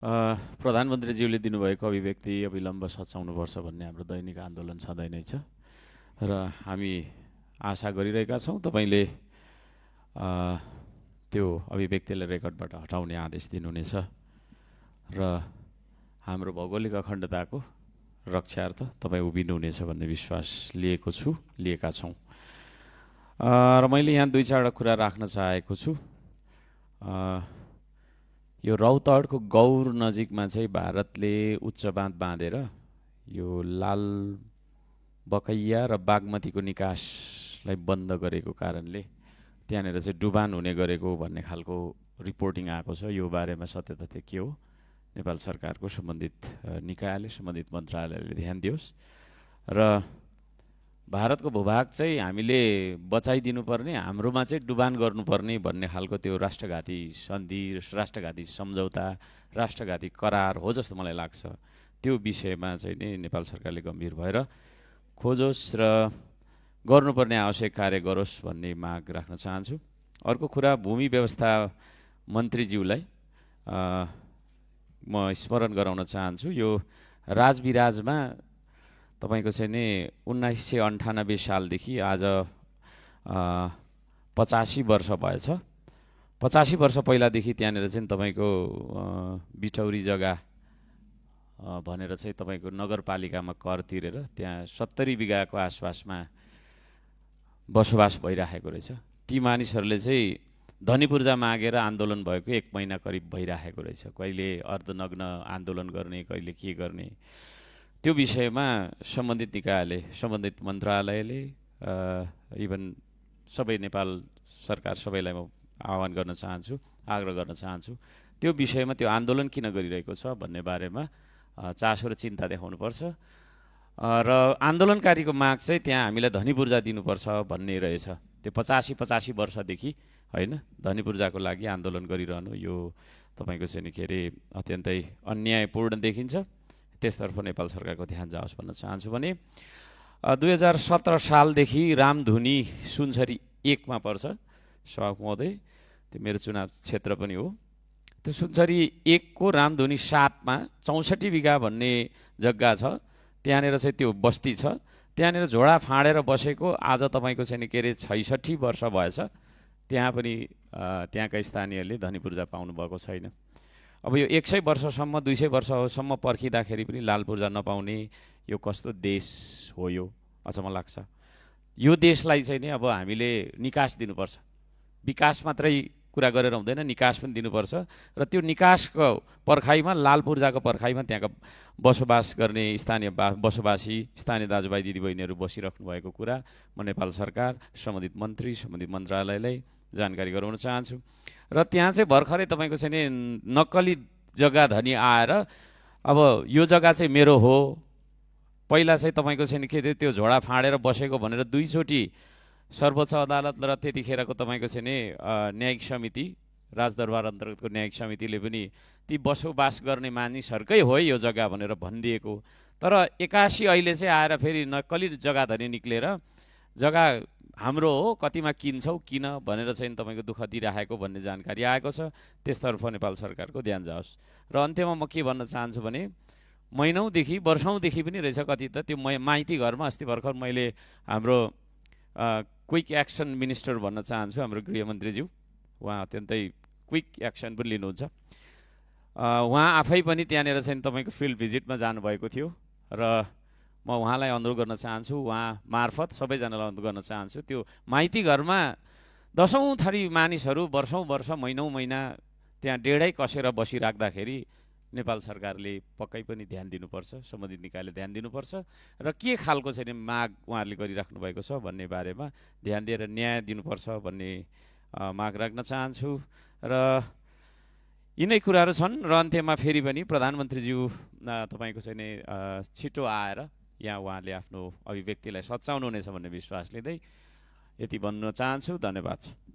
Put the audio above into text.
प्रधानमन्त्रीज्यूले दिनुभएको अभिव्यक्ति अविलम्ब सच्याउनुपर्छ भन्ने हाम्रो दैनिक आन्दोलन छँदै नै छ र हामी आशा गरिरहेका छौँ तपाईँले त्यो अभिव्यक्तिलाई रेकर्डबाट हटाउने आदेश दिनुहुनेछ र हाम्रो भौगोलिक अखण्डताको रक्षार्थ तपाईँ उभिनुहुनेछ भन्ने विश्वास लिएका छौँ। र मैले यहाँ दुई चारवटा कुरा राख्न चाहेको छु। यो रौतहटको गौर नजिकमा चाहिँ भारतले उच्च बाँध बाँधेर यो लाल बकैया र बागमतीको निकासलाई बन्द गरेको कारणले त्यहाँनिर चाहिँ डुबान हुने गरेको भन्ने खालको रिपोर्टिङ आएको छ। यो बारेमा सत्य तथ्य के हो नेपाल सरकारको सम्बन्धित निकायले सम्बन्धित मन्त्रालयले ध्यान दियोस् र भारतको भूभाग चाहिँ हामीले बचाइदिनुपर्ने, हाम्रोमा चाहिँ डुबान गर्नुपर्ने भन्ने खालको त्यो राष्ट्रघाती सन्धि, राष्ट्रघाती सम्झौता, राष्ट्रघाती करार हो जस्तो मलाई लाग्छ। त्यो विषयमा चाहिँ नि नेपाल सरकारले गम्भीर भएर खोजोस् र गर्नुपर्ने आवश्यक कार्य गरोस् भन्ने माग राख्न चाहन्छु। अर्को कुरा, भूमि व्यवस्था मन्त्रीज्यूलाई म स्मरण गराउन चाहन्छु। यो राजविराजमा तपाईको चाहिँ नि 1998 सालदेखि आज 85 वर्ष भएछ। 85 वर्ष पहिलादेखि त्यहाँनिर चाहिँ तपाईँको बिटौरी जग्गा भनेर चाहिँ तपाईँको नगरपालिकामा कर तिरेर त्यहाँ 70 बिघाको आसपासमा बसोबास भइराखेको रहेछ। ती मानिसहरूले चाहिँ धनीपूर्जा मागेर आन्दोलन भएको 1 महिना करिब भइराखेको रहेछ। कहिले अर्धनग्न आन्दोलन गर्ने, कहिले के गर्ने, त्यो विषयमा सम्बन्धित निकायले, सम्बन्धित मन्त्रालयले, इभन सबै नेपाल सरकार सबैलाई म आह्वान गर्न चाहन्छु, आग्रह गर्न चाहन्छु, त्यो विषयमा त्यो आन्दोलन किन गरिरहेको छ भन्ने बारेमा चासो र चिन्ता देखाउनुपर्छ र आन्दोलनकारीको माग चाहिँ त्यहाँ हामीलाई धनीपूर्जा दिनुपर्छ भन्ने रहेछ। त्यो 85 वर्षदेखि होइन धनीपूर्जाको लागि आन्दोलन गरिरहनु यो तपाईँको चाहिँ नि के अरे अत्यन्तै अन्यायपूर्ण देखिन्छ। त्यसतर्फ नेपाल सरकारको ध्यान जाओस् भन्न चाहन्छु। भने 2017 सालदेखि रामधुनी सुनसरी 1 मा पर्छ सभामुख महोदय, त्यो मेरो चुनाव क्षेत्र पनि हो। त्यो सुनसरी 1 को रामधुनी 7 मा 64 बिघा भन्ने जग्गा छ। त्यहाँनिर चाहिँ त्यो बस्ती छ। त्यहाँनिर झोडा फाँडेर बसेको आज तपाईँको चाहिँ के अरे 66 वर्ष भएछ। त्यहाँ पनि त्यहाँका स्थानीयले धनीपूर्जा पाउनुभएको छैन। अब यो 100 वर्षसम्म 200 वर्षसम्म पर्खिँदाखेरि पनि लाल पूर्जा नपाउने यो कस्तो देश हो यो, अचम्म लाग्छ। यो देशलाई चाहिँ नि अब हामीले निकास दिनुपर्छ। विकास मात्रै कुरा गरेर हुँदैन, निकास पनि दिनुपर्छ र त्यो निकासको पर्खाइमा, लाल पूर्जाको पर्खाइमा त्यहाँका बसोबास गर्ने बसोबासी स्थानीय दाजुभाइ दिदीबहिनीहरू बसिराख्नु भएको कुरा म नेपाल सरकार, सम्बन्धित मन्त्री, सम्बन्धित मन्त्रालयलाई जानकारी गराउन चाहन्छु। र त्यहाँ चाहिँ भर्खरै तपाईँको चाहिँ नि नक्कली जग्गा धनी आएर अब यो जग्गा चाहिँ मेरो हो, पहिला चाहिँ तपाईँको चाहिँ के थियो त्यो झोडा फाँडेर बसेको भनेर 2 चोटि सर्वोच्च अदालत र त्यतिखेरको तपाईँको चाहिँ नि न्यायिक समिति, राजदरबार अन्तर्गतको न्यायिक समितिले पनि ती बसोबास गर्ने मानिसहरूकै हो यो जग्गा भनेर भनिदिएको। तर 81 अहिले चाहिँ आएर फेरि नक्कली जग्गा धनी निक्लेर जग्गा हाम्रो हो, कतिमा किन्छौ किन भनेर चाहिँ तपाईँको दुःख दिइराखेको भन्ने जानकारी आएको छ। त्यसतर्फ नेपाल सरकारको ध्यान जाओस्। र अन्त्यमा म के भन्न चाहन्छु भने महिनौदेखि वर्षौँदेखि पनि रहेछ कति त त्यो माइती घरमा अस्ति भर्खर मैले हाम्रो क्विक एक्सन मिनिस्टर भन्न चाहन्छु हाम्रो गृहमन्त्रीज्यू, उहाँ अत्यन्तै क्विक एक्सन पनि लिनुहुन्छ। उहाँ आफै पनि त्यहाँनिर चाहिँ तपाईँको फिल्ड भिजिटमा जानुभएको थियो र म उहाँलाई अनुरोध गर्न चाहन्छु, उहाँ मार्फत सबैजनालाई अनुरोध गर्न चाहन्छु, त्यो माइती घरमा 10औं थरी मानिसहरू वर्षौँ वर्ष महिनौँ महिना त्यहाँ डेढै कसेर बसिराख्दाखेरि नेपाल सरकारले पक्कै पनि ध्यान दिनुपर्छ, सम्बन्धित निकायले ध्यान दिनुपर्छ र के खालको चाहिँ माग उहाँहरूले गरिराख्नु भएको छ भन्ने बारेमा ध्यान दिएर न्याय दिनुपर्छ भन्ने माग राख्न चाहन्छु। र यिनै कुराहरू छन्। र अन्त्यमा फेरि पनि प्रधानमन्त्रीज्यू तपाईँको चाहिँ नि छिटो आएर यहाँ उहाँले आफ्नो अभिव्यक्तिलाई सच्याउनुहुनेछ भन्ने विश्वास लिँदै यति भन्न चाहन्छु। धन्यवाद।